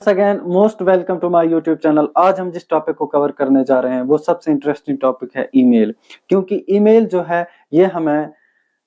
Again most welcome to my YouTube channel. आज हम जिस टॉपिक को कवर करने जा रहे हैं वो सबसे इंटरेस्टिंग टॉपिक है ईमेल। क्योंकि ईमेल जो है ये हमें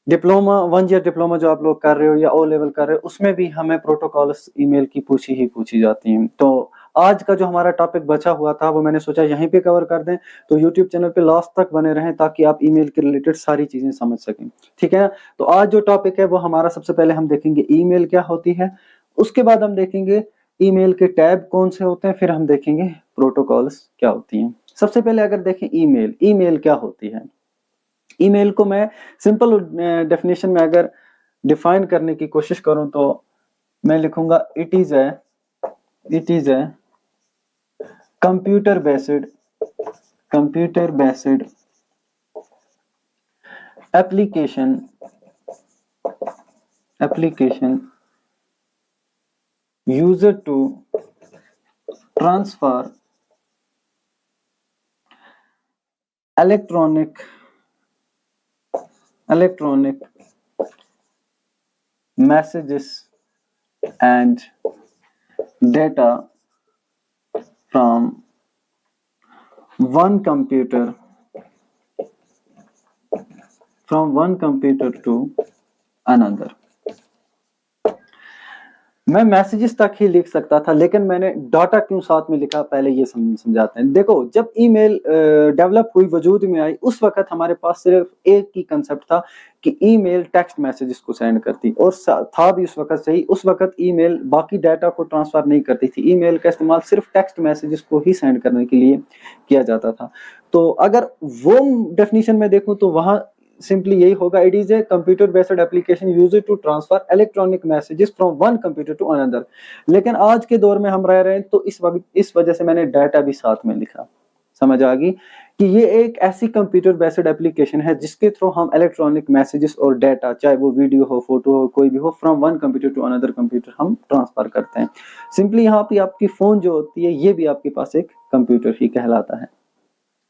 डिप्लोमा 1 ईयर डिप्लोमा जो आप लोग कर रहे हो या ओ लेवल कर रहे हो उसमें भी हमें प्रोटोकॉल्स ईमेल की पूछी जाती हैं। तो आज का जो हमारा टॉपिक बचा हुआ था वो मैंने सोचा यहीं पे कवर कर दें, तो यूट्यूब चैनल पे लास्ट तक बने रहें ताकि आप ईमेल के रिलेटेड सारी चीजें समझ सकें। ठीक है ना? तो आज जो टॉपिक है वो हमारा सबसे पहले हम देखेंगे ईमेल क्या होती है, उसके बाद हम देखेंगे ईमेल के टैब कौन से होते हैं, फिर हम देखेंगे प्रोटोकॉल्स क्या होती हैं। सबसे पहले अगर देखें ईमेल, ईमेल क्या होती है। ईमेल को मैं सिंपल डेफिनेशन में अगर डिफाइन करने की कोशिश करूं तो मैं लिखूंगा it is a computer based application user to transfer electronic messages and data from one computer to another। मैं मैसेजेस तक ही लिख सकता था लेकिन मैंने डाटा क्यों साथ में लिखा, पहले ये समझाते हैं। देखो, जब ईमेल डेवलप हुई, वजूद में आई, उस वक्त हमारे पास सिर्फ एक ही कंसेप्ट था कि ईमेल टेक्स्ट मैसेजेस को सेंड करती, और था भी उस वक्त सही। उस वक्त ईमेल बाकी डाटा को ट्रांसफर नहीं करती थी, ईमेल का इस्तेमाल सिर्फ टेक्स्ट मैसेजेस को ही सेंड करने के लिए किया जाता था। तो अगर वो डेफिनेशन में देखूं तो वहां सिंपली यही होगा, it is a computer based application used to transfer electronic messages from one computer to another. लेकिन आज के दौर में हम रह रहे हैं तो इस वजह से मैंने डाटा भी साथ में लिखा। समझ आ गई कि ये एक ऐसी कंप्यूटर बेस्ड एप्लीकेशन है जिसके थ्रू हम इलेक्ट्रॉनिक मैसेजेस और डाटा, चाहे वो वीडियो हो, फोटो हो, कोई भी हो, from one computer to another computer हम ट्रांसफर करते हैं। सिंपली यहाँ पे आपकी फोन जो होती है ये भी आपके पास एक कंप्यूटर ही कहलाता है।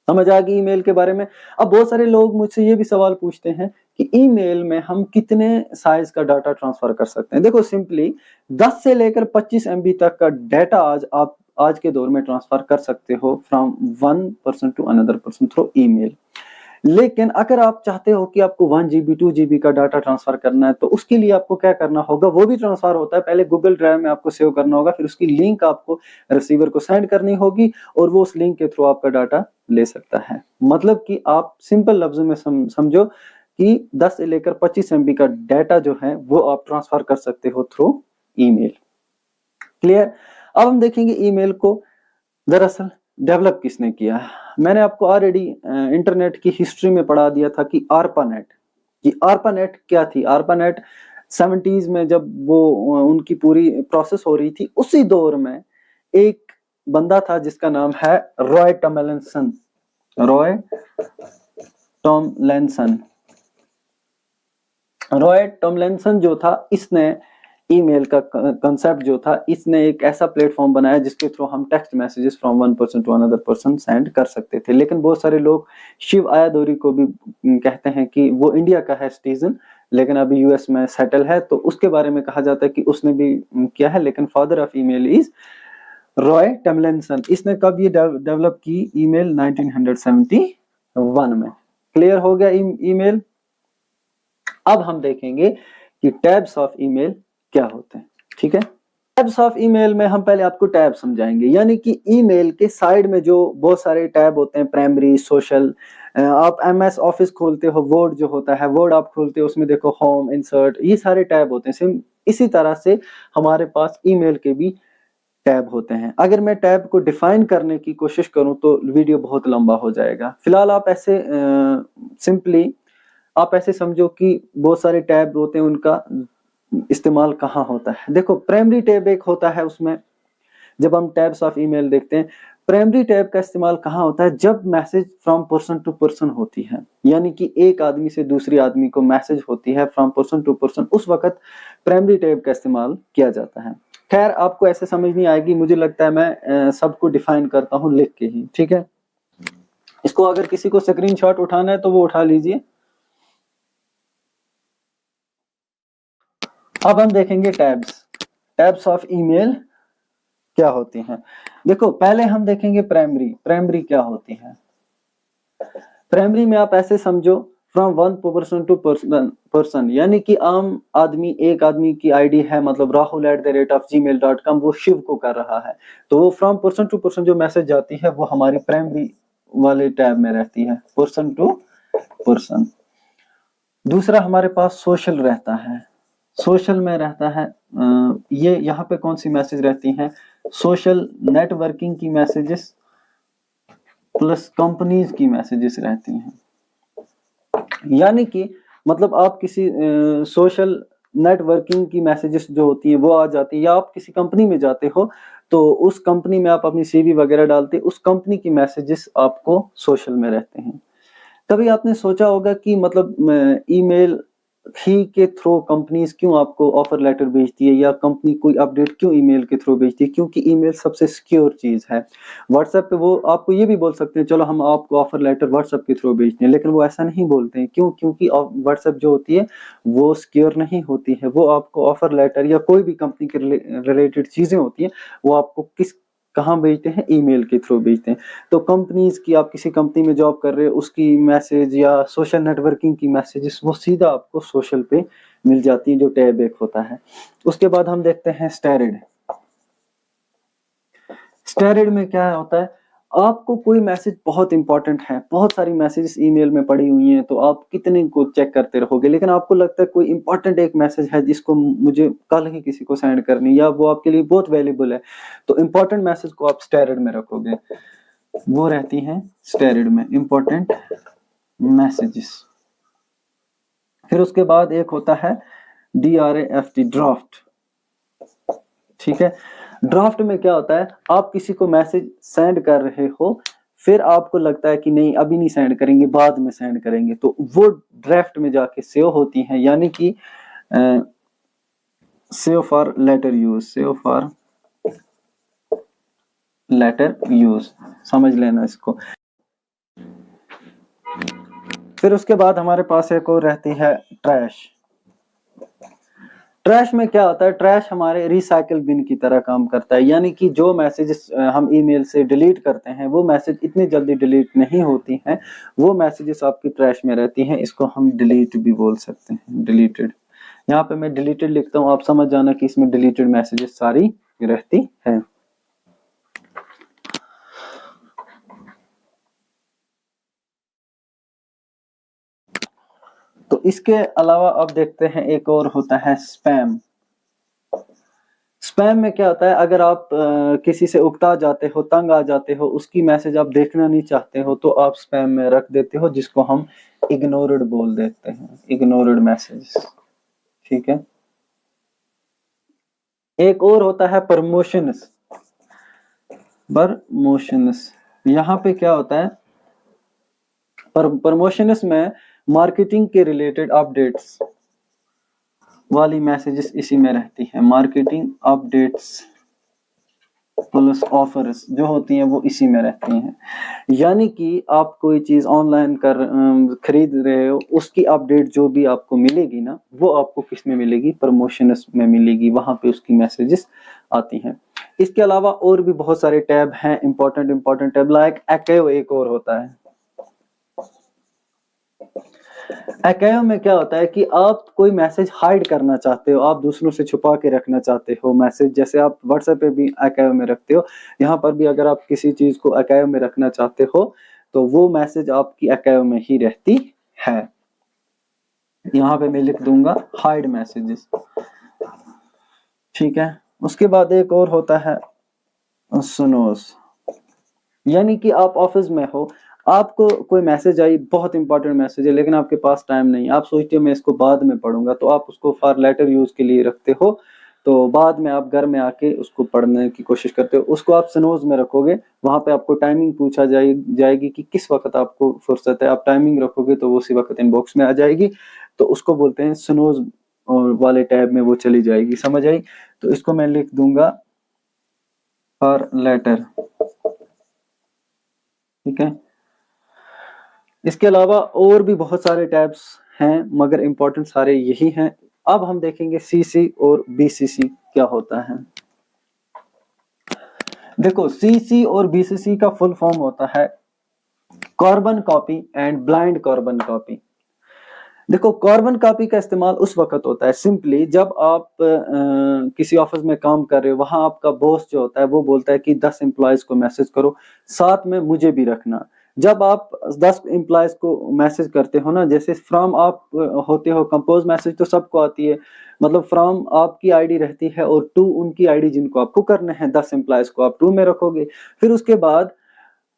समझ आ गई ईमेल के बारे में। अब बहुत सारे लोग मुझसे ये भी सवाल पूछते हैं कि ईमेल में हम कितने साइज का डाटा ट्रांसफर कर सकते हैं। देखो, सिंपली 10 से लेकर 25 MB तक का डाटा आप आज के दौर में ट्रांसफर कर सकते हो from one person to another person through email. लेकिन अगर आप चाहते हो कि आपको 1 GB 2 GB का डाटा ट्रांसफर करना है तो उसके लिए आपको क्या करना होगा, वो भी ट्रांसफर होता है। पहले गूगल ड्राइव में आपको सेव करना होगा, फिर उसकी लिंक आपको रिसीवर को सेंड करनी होगी और वो उस लिंक के थ्रू आपका डाटा ले सकता है। मतलब कि आप सिंपल लफ्जों में समझो कि 10 से लेकर 25 MB का डाटा जो है वो आप ट्रांसफर कर सकते हो थ्रू ईमेल। क्लियर? अब हम देखेंगे ईमेल को दरअसल डेवलप किसने किया है। मैंने आपको ऑलरेडी इंटरनेट की हिस्ट्री में पढ़ा दिया था कि आरपानेट क्या थी। आरपानेट 70s में जब वो उनकी पूरी प्रोसेस हो रही थी, उसी दौर में एक बंदा था जिसका नाम है रॉय टॉमलिंसन जो था, इसने ईमेल का कंसेप्ट जो था, इसने एक ऐसा प्लेटफॉर्म बनाया जिसके थ्रू हम text messages from one person to another person send कर सकते थे। लेकिन बहुत सारे लोग शिव आयादोरी को भी कहते हैं कि वो इंडिया का है सिटीजन, लेकिन अभी यूएस में सेटल है, तो उसके बारे में कहा जाता है कि उसने भी किया है। लेकिन father of email is Roy Tomlinson. इसने कब ये डेवलप की? ईमेल 1971 में। क्लियर हो गया ईमेल। अब हम देखेंगे कि टैब्स ऑफ ईमेल क्या होते हैं। ठीक है, टैब्स ऑफ ईमेल में हम पहले आपको टैब समझाएंगे, यानी कि ईमेल के साइड में जो बहुत सारे टैब होते हैं, प्राइमरी, सोशल। आप MS ऑफिस खोलते हो, वर्ड जो होता है, वर्ड आप खोलते हो, उसमें देखो होम, इंसर्ट, ये सारे टैब होते हैं। सेम इसी तरह से हमारे पास ईमेल के भी टैब होते हैं। अगर मैं टैब को डिफाइन करने की कोशिश करूं तो वीडियो बहुत लंबा हो जाएगा। फिलहाल आप ऐसे सिंपली आप ऐसे समझो कि बहुत सारे टैब होते हैं, उनका इस्तेमाल कहाँ होता है। देखो, प्राइमरी टैब एक होता है, उसमें जब हम टैब्स ऑफ ईमेल देखते हैं, प्राइमरी टैब का इस्तेमाल कहाँ होता है? जब message from person to person होती है, यानी कि एक आदमी से दूसरी आदमी को मैसेज होती है फ्रॉम पर्सन टू पर्सन, उस वक्त प्राइमरी टैब का इस्तेमाल किया जाता है। खैर, आपको ऐसे समझ नहीं आएगी, मुझे लगता है मैं सबको डिफाइन करता हूँ लिख के ही। ठीक है, इसको अगर किसी को स्क्रीनशॉट उठाना है तो वो उठा लीजिए। अब हम देखेंगे टैब्स ऑफ ईमेल क्या होती हैं। देखो पहले हम देखेंगे प्राइमरी। प्राइमरी क्या होती है? प्राइमरी में आप ऐसे समझो, from one person to person, यानी कि आम आदमी, एक आदमी की आईडी है, मतलब rahul@gmail.com, वो शिव को कर रहा है, तो वो फ्रॉम पर्सन टू पर्सन जो मैसेज जाती है वो हमारी प्राइमरी वाले टैब में रहती है, पर्सन टू पर्सन। दूसरा हमारे पास सोशल रहता है। सोशल में रहता है ये यहाँ पे कौन सी मैसेज रहती हैं? सोशल नेटवर्किंग की मैसेजेस प्लस कंपनीज की मैसेजेस रहती हैं। यानी कि मतलब आप किसी सोशल नेटवर्किंग की मैसेजेस जो होती हैं वो आ जाती है, या आप किसी कंपनी में जाते हो तो उस कंपनी में आप अपनी सीवी वगैरह डालते, उस कंपनी की मैसेजेस आपको सोशल में रहते हैं। कभी आपने सोचा होगा कि मतलब ईमेल ही के थ्रू कंपनीज क्यों आपको ऑफर लेटर भेजती है, या कंपनी कोई अपडेट क्यों ईमेल के थ्रू भेजती है? क्योंकि ईमेल सबसे सिक्योर चीज है। व्हाट्सएप पे वो आपको ये भी बोल सकते हैं चलो हम आपको ऑफर लेटर व्हाट्सएप के थ्रू भेजते हैं, लेकिन वो ऐसा नहीं बोलते हैं। क्यों? क्योंकि व्हाट्सएप जो होती है वो सिक्योर नहीं होती है। वो आपको ऑफर लेटर या कोई भी कंपनी के रिलेटेड चीजें होती हैं वो आपको कहाँ भेजते हैं? ईमेल के थ्रू भेजते हैं। तो कंपनीज की, आप किसी कंपनी में जॉब कर रहे हो उसकी मैसेज या सोशल नेटवर्किंग की मैसेजेस वो सीधा आपको सोशल पे मिल जाती है, जो टैब एक होता है। उसके बाद हम देखते हैं स्टेरिड। स्टेरिड में क्या होता है? आपको कोई मैसेज बहुत इंपॉर्टेंट है, बहुत सारी मैसेजेस ईमेल में पड़ी हुई हैं, तो आप कितने को चेक करते रहोगे, लेकिन आपको लगता है कोई इंपॉर्टेंट एक मैसेज है जिसको मुझे कल ही किसी को सेंड करनी, या वो आपके लिए बहुत वैल्यूबल है, तो इंपॉर्टेंट मैसेज को आप स्टेरिड में रखोगे। वो रहती हैं स्टेरिड में इंपॉर्टेंट मैसेजेस। फिर उसके बाद एक होता है DRAFT, ड्राफ्ट। ठीक है, ड्राफ्ट में क्या होता है? आप किसी को मैसेज सेंड कर रहे हो, फिर आपको लगता है कि नहीं अभी नहीं सेंड करेंगे, बाद में सेंड करेंगे, तो वो ड्राफ्ट में जाके सेव होती हैं, यानी कि save for later use, save for later use, समझ लेना इसको। फिर उसके बाद हमारे पास एक और रहती है ट्रैश। ट्रैश में क्या होता है? ट्रैश हमारे रिसाइकल बिन की तरह काम करता है, यानी कि जो मैसेजेस हम ईमेल से डिलीट करते हैं वो मैसेज इतनी जल्दी डिलीट नहीं होती हैं, वो मैसेजेस आपकी ट्रैश में रहती हैं। इसको हम डिलीट भी बोल सकते हैं, डिलीटेड। यहाँ पे मैं डिलीटेड लिखता हूँ, आप समझ जाना कि इसमें डिलीटेड मैसेजेस सारी रहती है। तो इसके अलावा अब देखते हैं एक और होता है स्पैम। स्पैम में क्या होता है? अगर आप किसी से उकता जाते हो, तंग आ जाते हो, उसकी मैसेज आप देखना नहीं चाहते हो, तो आप स्पैम में रख देते हो, जिसको हम इग्नोर्ड बोल देते हैं, इग्नोर्ड मैसेज। ठीक है, एक और होता है प्रमोशंस। प्रमोशंस यहाँ पे क्या होता है? प्रमोशंस में मार्केटिंग के रिलेटेड अपडेट्स वाली मैसेजेस इसी में रहती हैं। मार्केटिंग अपडेट्स प्लस ऑफर्स जो होती हैं वो इसी में रहती हैं। यानी कि आप कोई चीज ऑनलाइन खरीद रहे हो, उसकी अपडेट जो भी आपको मिलेगी ना, वो आपको किस में मिलेगी? प्रमोशंस में मिलेगी, वहां पे उसकी मैसेजेस आती हैं। इसके अलावा और भी बहुत सारे टैब हैं, इंपॉर्टेंट टैब, लाइक अकेव एक और होता है। अकेव में क्या होता है कि आप कोई मैसेज हाइड करना चाहते हो, आप दूसरों से छुपा के रखना चाहते हो मैसेज, जैसे आप व्हाट्सएप पे भी अकेव में रखते हो, यहाँ पर भी अगर आप किसी चीज को अकेव में रखना चाहते हो तो वो मैसेज आपकी अकेव में ही रहती है। यहाँ पे मैं लिख दूंगा हाइड मैसेजेस। ठीक है, उसके बाद एक और होता है सुनोस। यानी कि आप ऑफिस में हो, आपको कोई मैसेज आई, बहुत इंपॉर्टेंट मैसेज है, लेकिन आपके पास टाइम नहीं, आप सोचते हो मैं इसको बाद में पढ़ूंगा, तो आप उसको फॉर लेटर यूज के लिए रखते हो, तो बाद में आप घर में आके उसको पढ़ने की कोशिश करते हो, उसको आप स्नोज में रखोगे। वहां पे आपको टाइमिंग पूछा जाएगी कि किस वक्त आपको फुर्सत है, आप टाइमिंग रखोगे तो वो उसी वक्त इनबॉक्स में आ जाएगी, तो उसको बोलते हैं स्नोज वाले टैब में वो चली जाएगी। समझ आई? तो इसको मैं लिख दूंगा फॉर लेटर। ठीक है, इसके अलावा और भी बहुत सारे टैब्स हैं, मगर इंपॉर्टेंट सारे यही हैं। अब हम देखेंगे सीसी और बीसीसी क्या होता है। देखो सीसी और बीसीसी का फुल फॉर्म होता है carbon copy and blind carbon copy. देखो कार्बन कॉपी का इस्तेमाल उस वक्त होता है सिंपली जब आप किसी ऑफिस में काम कर रहे हो, वहां आपका बॉस जो होता है वो बोलता है कि 10 एम्प्लॉयज को मैसेज करो, साथ में मुझे भी रखना। जब आप 10 एम्प्लॉयज को मैसेज करते हो ना, जैसे फ्रॉम आप होते हो, कंपोज मैसेज तो सबको आती है, मतलब फ्रॉम आपकी आईडी रहती है और टू उनकी आईडी जिनको आपको करने हैं, 10 एम्प्लॉयज को आप टू में रखोगे। फिर उसके बाद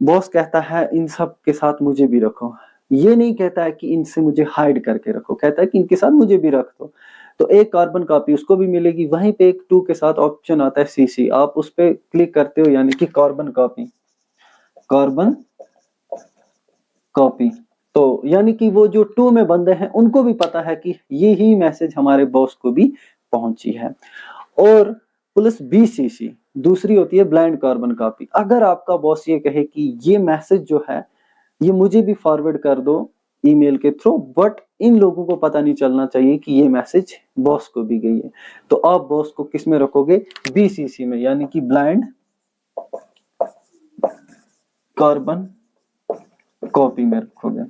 बॉस कहता है इन सब के साथ मुझे भी रखो, ये नहीं कहता है कि इनसे मुझे हाइड करके रखो, कहता है कि इनके साथ मुझे भी रख दो। तो एक कार्बन कॉपी उसको भी मिलेगी, वहीं पे एक टू के साथ ऑप्शन आता है सीसी, आप उस पर क्लिक करते हो यानी कि कार्बन कॉपी, कार्बन कॉपी। तो यानी कि वो जो टू में बंदे हैं उनको भी पता है कि ये ही मैसेज हमारे बॉस को भी पहुंची है। और प्लस बीसीसी दूसरी होती है ब्लाइंड कार्बन कॉपी। अगर आपका बॉस ये कहे कि ये मैसेज जो है ये मुझे भी फॉरवर्ड कर दो ईमेल के थ्रू, बट इन लोगों को पता नहीं चलना चाहिए कि ये मैसेज बॉस को भी गई है, तो आप बॉस को किस में रखोगे? बीसीसी में, यानी कि ब्लाइंड कार्बन कॉपी में रखोगे।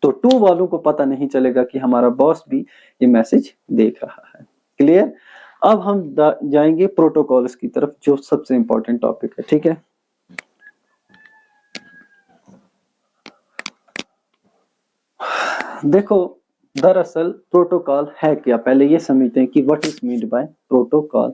तो टू वालों को पता नहीं चलेगा कि हमारा बॉस भी ये मैसेज देख रहा है। क्लियर? अब हम जाएंगे प्रोटोकॉल्स की तरफ, जो सबसे इंपॉर्टेंट टॉपिक है। ठीक है, देखो दरअसल प्रोटोकॉल है क्या, पहले ये समझते हैं कि what is meant by protocol.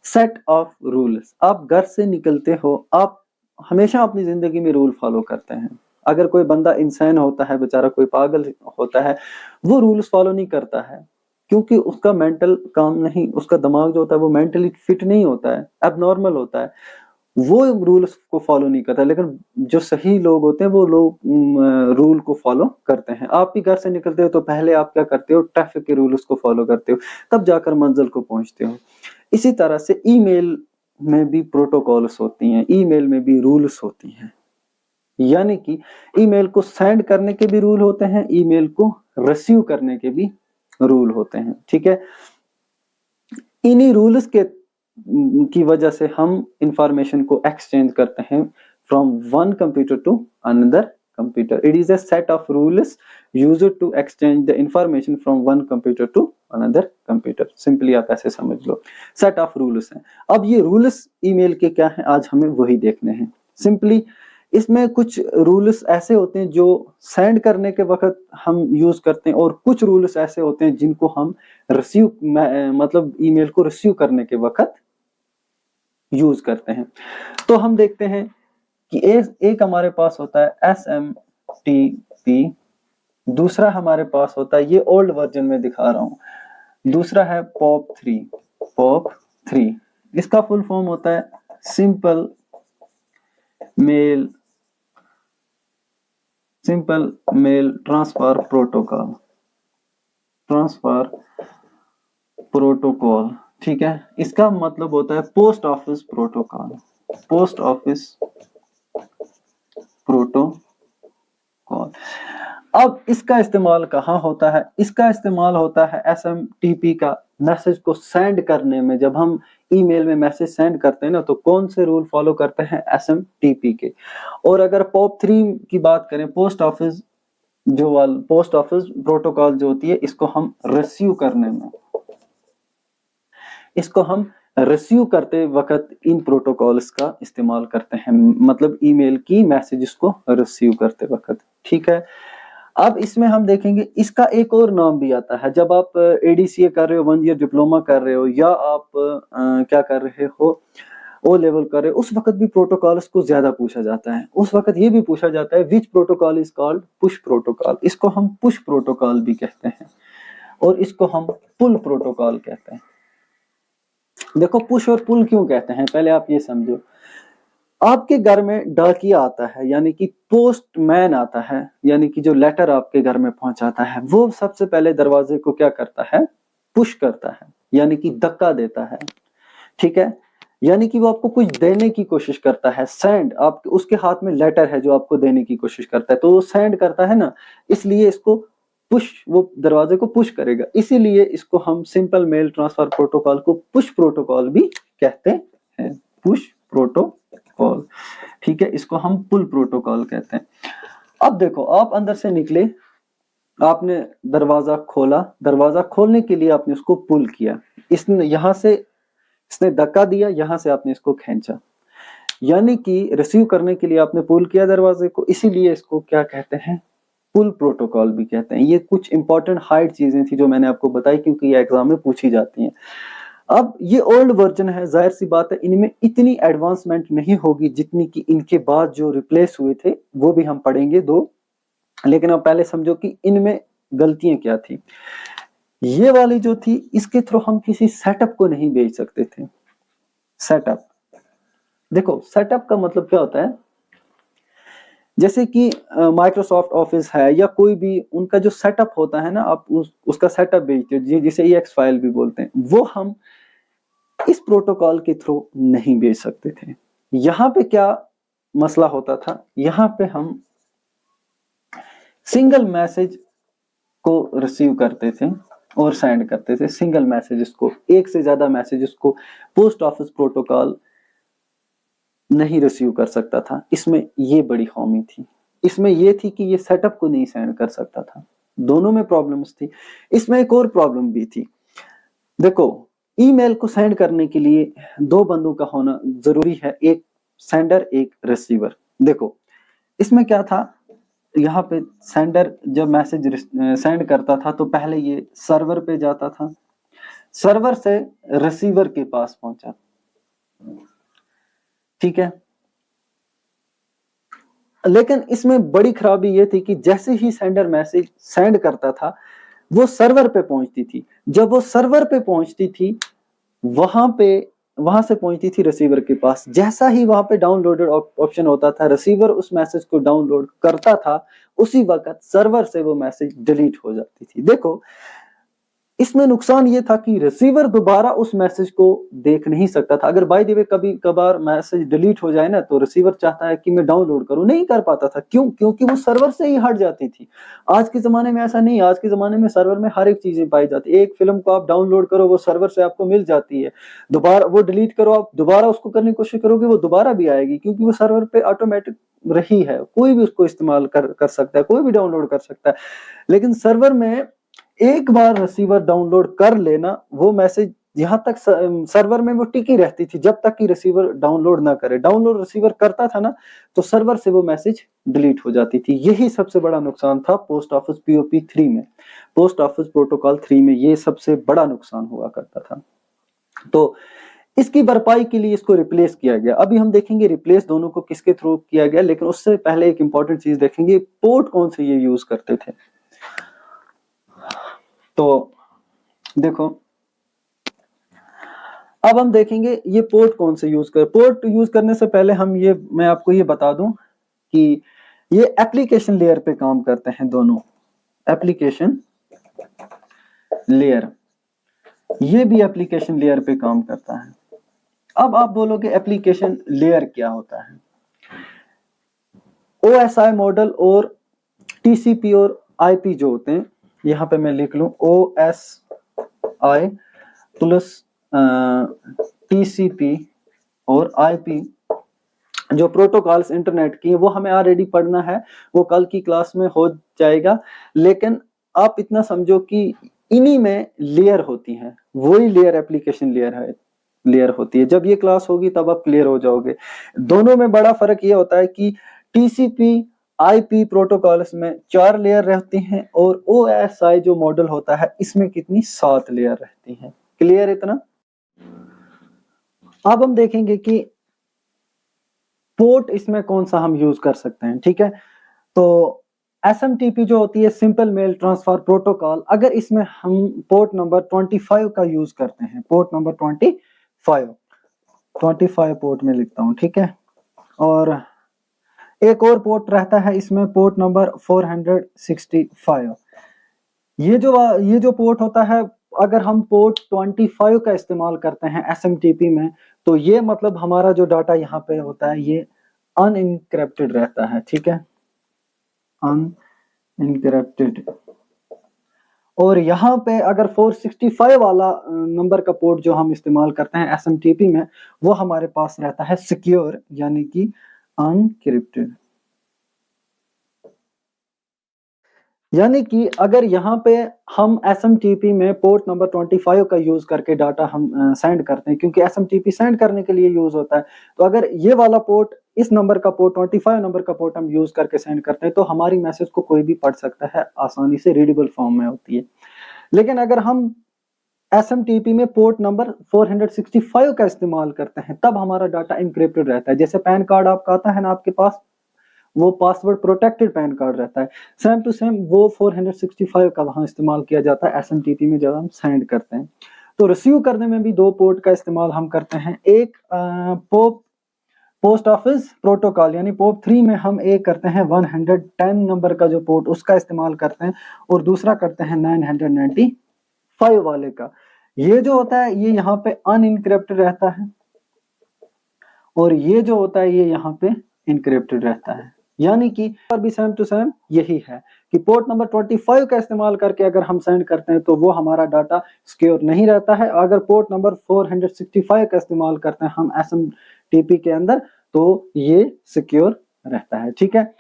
Set of rules. आप घर से निकलते हो, आप हमेशा अपनी जिंदगी में रूल फॉलो करते हैं। अगर कोई बंदा इंसान होता है, बेचारा कोई पागल होता है, वो रूल्स फॉलो नहीं करता है क्योंकि उसका मेंटल काम नहीं, उसका दिमाग जो होता है वो मेंटली फिट नहीं होता है, एबनॉर्मल होता है, वो रूल्स को फॉलो नहीं करता। लेकिन जो सही लोग होते हैं वो लोग रूल को फॉलो करते हैं। आप भी घर से निकलते हो तो पहले आप क्या करते हो? ट्रैफिक के रूल्स को फॉलो करते हो, तब जाकर मंजिल को पहुंचते हो। इसी तरह से ईमेल में भी प्रोटोकॉल्स होती हैं, ईमेल में भी रूल्स होती हैं, यानी कि ईमेल को सेंड करने के भी रूल होते हैं, ईमेल को रिसीव करने के भी रूल होते हैं। ठीक है, इन्हीं रूल्स के की वजह से हम इंफॉर्मेशन को एक्सचेंज करते हैं from one computer to another computer. It is a set of rules used to exchange the information from one computer to another computer. Simply आप ऐसे समझ लो, सेट ऑफ रूल्स हैं। अब ये रूल्स ईमेल के क्या हैं, आज हमें वही देखने हैं। सिंपली इसमें कुछ रूल्स ऐसे होते हैं जो सेंड करने के वक्त हम यूज करते हैं, और कुछ रूल्स ऐसे होते हैं जिनको हम रिसीव मतलब ईमेल को रिसीव करने के वक्त यूज करते हैं। तो हम देखते हैं कि एक हमारे पास होता है SMTP, दूसरा हमारे पास होता है, ये ओल्ड वर्जन में दिखा रहा हूं, दूसरा है POP3। POP3 इसका फुल फॉर्म होता है सिंपल मेल ट्रांसफर प्रोटोकॉल। ठीक है, इसका मतलब होता है पोस्ट ऑफिस प्रोटोकॉल। अब इसका इस्तेमाल कहाँ होता है? इसका इस्तेमाल होता है SMTP का मैसेज को सेंड करने में। जब हम ईमेल में मैसेज सेंड करते हैं ना, तो कौन से रूल फॉलो करते हैं? SMTP के। और अगर POP3 की बात करें, पोस्ट ऑफिस प्रोटोकॉल जो होती है, इसको हम रिसीव करते वक्त इन प्रोटोकॉल्स का इस्तेमाल करते हैं, मतलब ईमेल की मैसेजेस को रिसीव करते वक्त। ठीक है, अब इसमें हम देखेंगे इसका एक और नाम भी आता है। जब आप ADCA कर रहे हो, 1 ईयर डिप्लोमा कर रहे हो, या आप क्या कर रहे हो, O लेवल कर रहे हो, उस वक्त भी प्रोटोकॉल्स को ज्यादा पूछा जाता है। उस वक्त ये भी पूछा जाता है विच protocol is called push protocol. इसको हम पुश प्रोटोकॉल भी कहते हैं, और इसको हम पुल प्रोटोकॉल कहते हैं। देखो पुश और पुल क्यों कहते हैं, पहले आप ये समझो। आपके घर में डाकिया आता है, यानी कि पोस्टमैन आता है, यानी कि जो लेटर आपके घर में पहुंचाता है, वो सबसे पहले दरवाजे को क्या करता है? पुश करता है, यानी कि धक्का देता है। ठीक है, यानी कि वो आपको कुछ देने की कोशिश करता है। सेंड, आप उसके हाथ में लेटर है जो आपको देने की कोशिश करता है, तो वो सेंड करता है ना, इसलिए इसको पुश, वो दरवाजे को पुश करेगा, इसीलिए इसको हम सिंपल मेल ट्रांसफर प्रोटोकॉल को पुश प्रोटोकॉल भी कहते हैं। Push protocol. ठीक है, इसको हम पुल प्रोटोकॉल कहते हैं। अब देखो, आप अंदर से निकले, आपने दरवाजा खोला, दरवाजा खोलने के लिए आपने उसको पुल किया, इसने यहां से इसने धक्का दिया, यहां से आपने इसको खींचा, यानी कि रिसीव करने के लिए आपने पुल किया दरवाजे को, इसीलिए इसको क्या कहते हैं, पुल प्रोटोकॉल भी कहते हैं। ये कुछ इंपॉर्टेंट हाइड चीजें थी जो मैंने आपको बताई, क्योंकि ये एग्जाम में पूछी जाती हैं। अब ये ओल्ड वर्जन है, जाहिर सी बात है इनमें इतनी एडवांसमेंट नहीं होगी जितनी कि इनके बाद जो रिप्लेस हुए थे वो भी हम पढ़ेंगे दो, लेकिन अब पहले समझो कि इनमें गलतियां क्या थी। ये वाली जो थी, इसके थ्रू हम किसी सेटअप को नहीं भेज सकते थे। सेटअप, देखो सेटअप का मतलब क्या होता है, जैसे कि माइक्रोसॉफ्ट ऑफिस है या कोई भी उनका जो सेटअप होता है ना, आप उसका सेटअप भेजते हो जिसे EX फाइल भी बोलते हैं, वो हम इस प्रोटोकॉल के थ्रू नहीं भेज सकते थे। यहां पे क्या मसला होता था, यहां पे हम सिंगल मैसेज को रिसीव करते थे और सेंड करते थे, सिंगल मैसेज को, एक से ज्यादा मैसेजेस को पोस्ट ऑफिस प्रोटोकॉल नहीं रिसीव कर सकता था। इसमें ये बड़ी खामी थी, इसमें ये थी कि ये सेटअप को नहीं सेंड कर सकता था, दोनों में प्रॉब्लम्स थी। इसमें एक और प्रॉब्लम भी थी, देखो ईमेल को सेंड करने के लिए दो बंदों का होना जरूरी है, एक सेंडर एक रिसीवर। देखो इसमें क्या था, यहाँ पे सेंडर जब मैसेज सेंड करता था तो पहले ये सर्वर पे जाता था, सर्वर से रिसीवर के पास पहुंचा, ठीक है। लेकिन इसमें बड़ी खराबी ये थी कि जैसे ही सेंडर मैसेज सेंड करता था वो सर्वर पे पहुंचती थी, जब वो सर्वर पे पहुंचती थी वहां से पहुंचती थी रिसीवर के पास, जैसा ही वहां पे डाउनलोडेड ऑप्शन होता था, रिसीवर उस मैसेज को डाउनलोड करता था, उसी वक्त सर्वर से वो मैसेज डिलीट हो जाती थी। देखो इसमें नुकसान ये था कि रिसीवर दोबारा उस मैसेज को देख नहीं सकता था। अगर बाय द वे कभी कभार मैसेज डिलीट हो जाए ना, तो रिसीवर चाहता है कि मैं डाउनलोड करूं, नहीं कर पाता था, क्यों, क्योंकि वो सर्वर से ही हट जाती थी। आज के जमाने में ऐसा नहीं, आज के जमाने में सर्वर में हर एक चीजें पाई जाती है। एक फिल्म को आप डाउनलोड करो, वो सर्वर से आपको मिल जाती है, दोबारा वो डिलीट करो, आप दोबारा उसको करने की कोशिश करोगे, वो दोबारा भी आएगी, क्योंकि वो सर्वर पे ऑटोमेटिक रही है, कोई भी उसको इस्तेमाल कर सकता है, कोई भी डाउनलोड कर सकता है। लेकिन सर्वर में एक बार रिसीवर डाउनलोड कर लेना, वो मैसेज यहां तक सर्वर में वो टिकी रहती थी जब तक कि रिसीवर डाउनलोड ना करे। डाउनलोड रिसीवर करता था ना, तो सर्वर से वो मैसेज डिलीट हो जाती थी। यही सबसे बड़ा नुकसान था पोस्ट ऑफिस POP3 में, पोस्ट ऑफिस प्रोटोकॉल 3 में ये सबसे बड़ा नुकसान हुआ करता था। तो इसकी भरपाई के लिए इसको रिप्लेस किया गया। अभी हम देखेंगे रिप्लेस दोनों को किसके थ्रू किया गया, लेकिन उससे पहले एक इंपॉर्टेंट चीज देखेंगे, पोर्ट कौन से ये यूज करते थे। तो देखो अब हम देखेंगे ये पोर्ट कौन से यूज कर, पोर्ट यूज करने से पहले मैं आपको ये बता दूं कि ये एप्लीकेशन लेयर पे काम करते हैं दोनों, एप्लीकेशन लेयर, ये भी एप्लीकेशन लेयर पे काम करता है। अब आप बोलोगे एप्लीकेशन लेयर क्या होता है। OSI मॉडल और TCP और IP जो होते हैं, यहां पे मैं लिख लूं OSI प्लस TCP और IP जो प्रोटोकॉल्स इंटरनेट की, वो हमें ऑलरेडी पढ़ना है, वो कल की क्लास में हो जाएगा। लेकिन आप इतना समझो कि इन्हीं में लेयर होती है, वही लेयर एप्लीकेशन लेयर होती है। जब ये क्लास होगी तब आप क्लियर हो जाओगे। दोनों में बड़ा फर्क ये होता है कि TCP IP प्रोटोकॉल्स में 4 लेयर रहती हैं और OSI जो मॉडल होता है इसमें कितनी 7 लेयर रहती हैं। क्लियर इतना। अब हम देखेंगे कि पोर्ट इसमें कौन सा हम यूज कर सकते हैं, ठीक है। तो SMTP जो होती है सिंपल मेल ट्रांसफर प्रोटोकॉल, अगर इसमें हम पोर्ट नंबर 25 का यूज करते हैं, पोर्ट नंबर 25 पोर्ट में लिखता हूं, ठीक है। और एक और पोर्ट रहता है इसमें, पोर्ट नंबर 465। ये जो पोर्ट होता है, अगर हम पोर्ट 25 का इस्तेमाल करते हैं SMTP में, तो ये मतलब हमारा जो डाटा यहाँ पे होता है ये अनइनक्रिप्टेड रहता है, ठीक है, अनइनक्रिप्टेड। और यहाँ पे अगर 465 वाला नंबर का पोर्ट जो हम इस्तेमाल करते हैं SMTP में, वो हमारे पास रहता है सिक्योर, यानी कि अनक्रिप्टेड। यानी कि अगर यहाँ पे हम SMTP में पोर्ट नंबर 25 का यूज करके डाटा हम सेंड करते हैं, क्योंकि SMTP सेंड करने के लिए यूज होता है, तो अगर ये वाला पोर्ट, इस नंबर का पोर्ट 25 नंबर का पोर्ट हम यूज करके सेंड करते हैं, तो हमारी मैसेज को कोई भी पढ़ सकता है, आसानी से रीडेबल फॉर्म में होती है। लेकिन अगर हम SMTP में पोर्ट नंबर 465 का इस्तेमाल करते हैं, तब हमारा डाटा इनक्रिप्टेड रहता है। जैसे पैन कार्ड आपका आता है ना आपके पास, वो पासवर्ड प्रोटेक्टेड पैन कार्ड रहता है, सेम टू सेम वो 465 का वहां इस्तेमाल किया जाता है SMTP में जब हम सेंड करते हैं। तो रिसीव करने में भी दो पोर्ट का इस्तेमाल हम करते हैं। एक पोस्ट ऑफिस प्रोटोकॉल यानी POP 3 में हम एक करते हैं 110 नंबर का जो पोर्ट, उसका इस्तेमाल करते हैं, और दूसरा करते हैं 995 वाले का। ये जो होता है ये यहाँ पे अनइनक्रिप्टेड रहता है, और ये जो होता है ये यहाँ पे इनक्रिप्टेड रहता है। यानी कि और भी सेम टू सेम यही है कि पोर्ट नंबर 25 का इस्तेमाल करके अगर हम सेंड करते हैं तो वो हमारा डाटा सिक्योर नहीं रहता है। अगर पोर्ट नंबर 465 का इस्तेमाल करते हैं हम SMTP के अंदर, तो ये सिक्योर रहता है। ठीक है,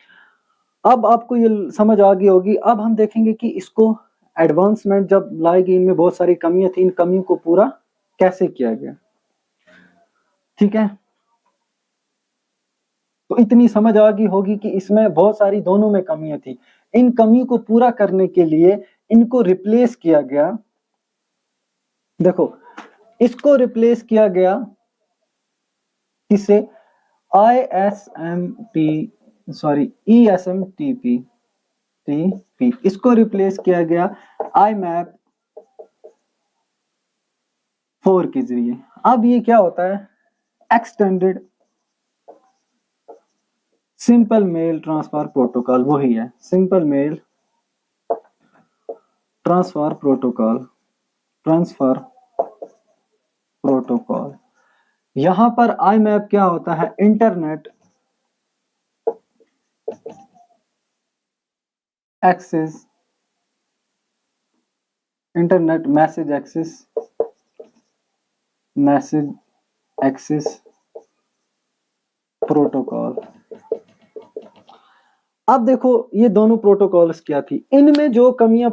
अब आपको ये समझ आ गई होगी। अब हम देखेंगे कि इसको एडवांसमेंट जब लाई गई, इनमें बहुत सारी कमियां थी, इन कमियों को पूरा कैसे किया गया। ठीक है, तो इतनी समझ आ गई होगी कि इसमें बहुत सारी दोनों में कमियां थी। इन कमियों को पूरा करने के लिए इनको रिप्लेस किया गया। देखो, इसको रिप्लेस किया गया किससे? ESMTP इसको रिप्लेस किया गया IMAP 4 के जरिए। अब ये क्या होता है? Extended simple mail transfer protocol, वही है सिंपल मेल ट्रांसफर प्रोटोकॉल। यहां पर IMAP क्या होता है? Internet message access protocol. अब देखो ये दोनों प्रोटोकॉल्स क्या थी, इनमें जो कमियां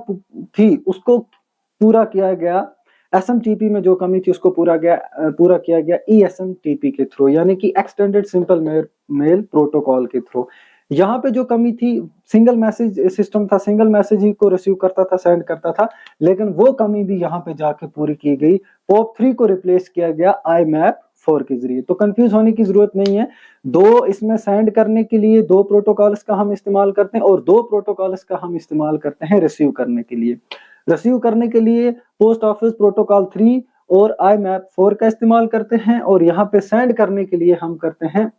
थी उसको पूरा किया गया। SMTP में जो कमी थी उसको पूरा किया गया ESMTP के थ्रू, यानी कि एक्सटेंडेड सिंपल मेल प्रोटोकॉल के थ्रू। यहाँ पे जो कमी थी, सिंगल मैसेज सिस्टम था, सिंगल मैसेज ही को रिसीव करता था, सेंड करता था, लेकिन वो कमी भी यहाँ पे जाके पूरी की गई। POP 3 को रिप्लेस किया गया IMAP 4 के जरिए। तो कंफ्यूज होने की जरूरत नहीं है, दो इसमें सेंड करने के लिए दो प्रोटोकॉल्स का हम इस्तेमाल करते हैं, और दो प्रोटोकॉल्स का हम इस्तेमाल करते हैं रिसीव करने के लिए। रिसीव करने के लिए पोस्ट ऑफिस प्रोटोकॉल 3 और IMAP 4 का इस्तेमाल करते हैं, और यहाँ पे सेंड करने के लिए हम करते हैं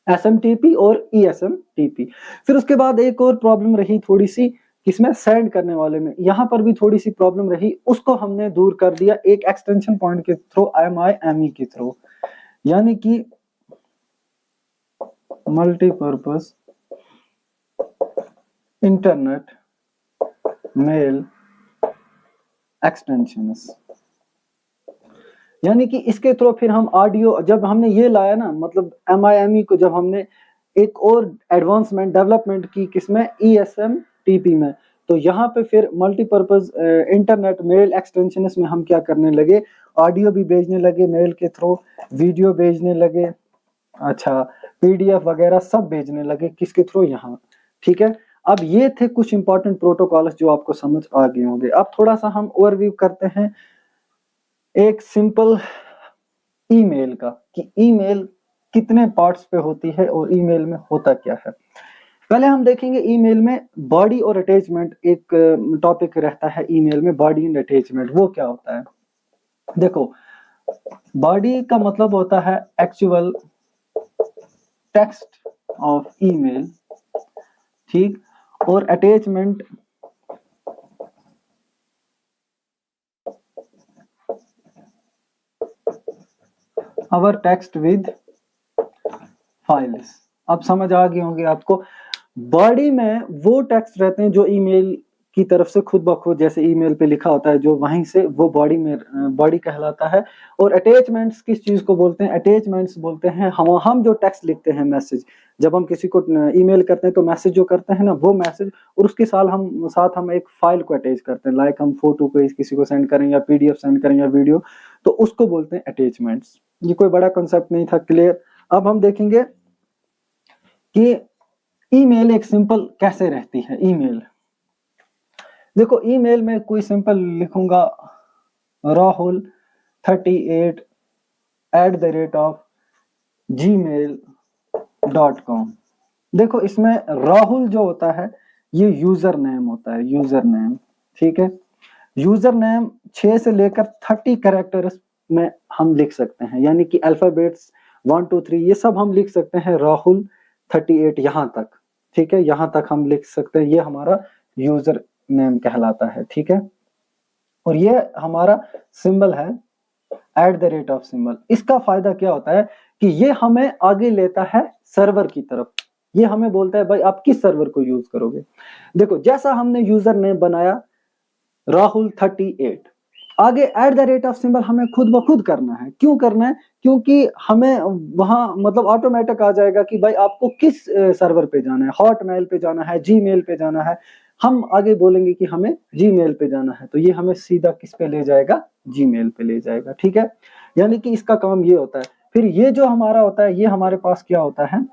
SMTP और ESMTP। फिर उसके बाद एक और प्रॉब्लम रही थोड़ी सी, किसमें? सेंड करने वाले में। यहाँ पर भी थोड़ी सी प्रॉब्लम रही, उसको हमने दूर कर दिया एक एक्सटेंशन पॉइंट के थ्रू, IME के थ्रू, यानी कि मल्टीपर्पज इंटरनेट मेल एक्सटेंशंस। यानी कि इसके थ्रू फिर हम ऑडियो, जब हमने ये लाया ना, मतलब MIME को जब हमने एक और एडवांसमेंट डेवलपमेंट की किसमें? ESMTP में, तो यहाँ पे फिर मल्टीपर्पज इंटरनेट मेल एक्सटेंशंस में हम क्या करने लगे? ऑडियो भी भेजने लगे मेल के थ्रू, वीडियो भेजने लगे, अच्छा PDF वगैरह सब भेजने लगे, किसके थ्रू? यहाँ। ठीक है, अब ये थे कुछ इंपॉर्टेंट प्रोटोकॉल्स जो आपको समझ आ गए होंगे। अब थोड़ा सा हम ओवरव्यू करते हैं एक सिंपल ईमेल का, कि ईमेल कितने पार्ट्स पे होती है और ईमेल में होता क्या है। पहले हम देखेंगे ईमेल में बॉडी और अटैचमेंट, एक टॉपिक रहता है ईमेल में, बॉडी एंड अटैचमेंट। वो क्या होता है? देखो, बॉडी का मतलब होता है एक्चुअल टेक्स्ट ऑफ ईमेल, ठीक, और attachment our text with files. अब समझ आ गई होंगी आपको। बॉडी में वो टेक्स्ट रहते हैं जो ईमेल की तरफ से खुद ब खुद जैसे ईमेल पे लिखा होता है, जो वहीं से वो बॉडी में बॉडी कहलाता है। और अटैचमेंट्स किस चीज को बोलते हैं? अटैचमेंट्स बोलते हैं हम जो टेक्स्ट लिखते हैं, मैसेज, जब हम किसी को ईमेल करते हैं तो मैसेज जो करते हैं ना, वो मैसेज और उसके साथ हम एक फाइल को अटैच करते हैं, लाइक हम फोटो को किसी को सेंड करें या पीडीएफ सेंड करें या वीडियो, तो उसको बोलते हैं अटैचमेंट्स। ये कोई बड़ा कॉन्सेप्ट नहीं था, क्लियर। अब हम देखेंगे कि ईमेल एक सिंपल कैसे रहती है। ईमेल देखो, ईमेल में कोई सिंपल लिखूंगा rahul38@gmail.com। देखो, इसमें राहुल जो होता है ये यूजर नेम होता है, यूजर नेम, ठीक है। यूजर नेम 6 से लेकर 30 कैरेक्टर्स में हम लिख सकते हैं, यानी कि अल्फाबेट्स 1 2 3 ये सब हम लिख सकते हैं, राहुल 38 यहाँ तक, ठीक है, यहाँ तक हम लिख सकते हैं। ये हमारा यूजर नेम कहलाता है, ठीक है। और ये हमारा सिंबल है @ सिंबल। इसका फायदा क्या होता है कि ये हमें आगे लेता है सर्वर की तरफ। ये हमें बोलता है भाई आप किस सर्वर को यूज करोगे। देखो, जैसा हमने यूजर नेम बनाया राहुल 38, आगे @ सिंबल हमें खुद ब खुद करना है। क्यों करना है? क्योंकि हमें वहां मतलब ऑटोमेटिक आ जाएगा कि भाई आपको किस सर्वर पे जाना है, हॉटमेल पे जाना है, जीमेल पे जाना है। हम आगे बोलेंगे कि हमें जीमेल पे जाना है, तो ये हमें सीधा किस पे ले जाएगा? जीमेल पे ले जाएगा, ठीक है। यानी कि इसका काम ये होता है। फिर ये जो हमारा होता है, ये हमारे पास क्या होता है?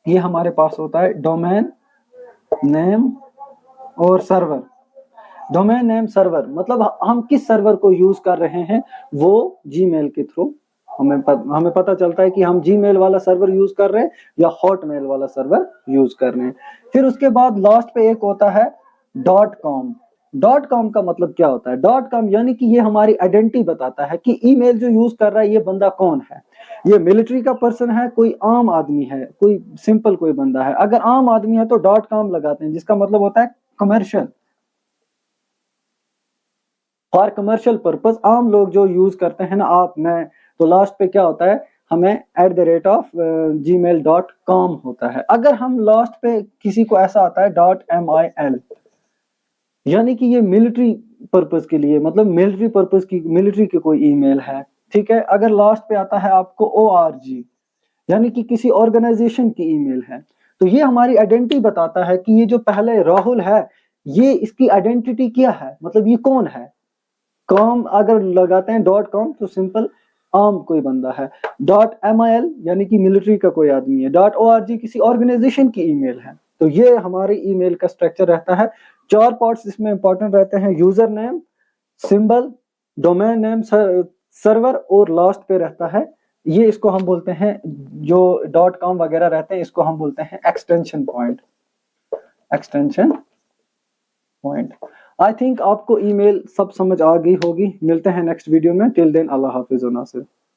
ये हमारे पास होता है डोमेन नेम और सर्वर। डोमेन नेम सर्वर मतलब हम किस सर्वर को यूज कर रहे हैं, वो जीमेल के थ्रू हमें पता चलता है कि हम जीमेल वाला सर्वर यूज कर रहे हैं या हॉटमेल वाला सर्वर यूज कर रहे हैं। फिर उसके बाद लास्ट पे एक होता है .com। .com का मतलब क्या होता है? .com यानी कि ये हमारी आइडेंटिटी बताता है कि ईमेल जो यूज कर रहा है ये बंदा कौन है। ये मिलिट्री का पर्सन है, कोई आम आदमी है, कोई सिंपल कोई बंदा है। अगर आम आदमी है तो .com लगाते हैं, जिसका मतलब होता है कमर्शियल, फॉर कमर्शियल पर्पस। आम लोग जो यूज करते हैं ना, आप मैं, तो लास्ट पे क्या होता है? हमें @gmail.com होता है। अगर हम लास्ट पे किसी को ऐसा आता है .mil, यानी कि ये मिलिट्री पर्पस के लिए, मतलब मिलिट्री पर्पस की, मिलिट्री की कोई ईमेल है, ठीक है। अगर लास्ट पे आता है आपको org, यानी कि किसी ऑर्गेनाइजेशन की ईमेल है, तो ये हमारी आइडेंटिटी बताता है कि ये जो पहले राहुल है, ये इसकी आइडेंटिटी क्या है, मतलब ये कौन है। कॉम अगर लगाते हैं .com तो सिंपल आम कोई बंदा है। .mil यानी कि मिलिट्री का कोई आदमी है। .org किसी ऑर्गेनाइजेशन की ईमेल है। तो ये हमारे ईमेल का स्ट्रक्चर रहता है। 4 पार्ट्स इसमें इंपॉर्टेंट रहते हैं: user name, symbol, domain name, server और लास्ट पे रहता है ये, इसको हम बोलते हैं, जो .com वगैरह रहते हैं इसको हम बोलते हैं extension point. Extension point. I think आपको ईमेल सब समझ आ गई होगी। मिलते हैं नेक्स्ट वीडियो में। टिल देन अल्लाह हाफिज नासिर।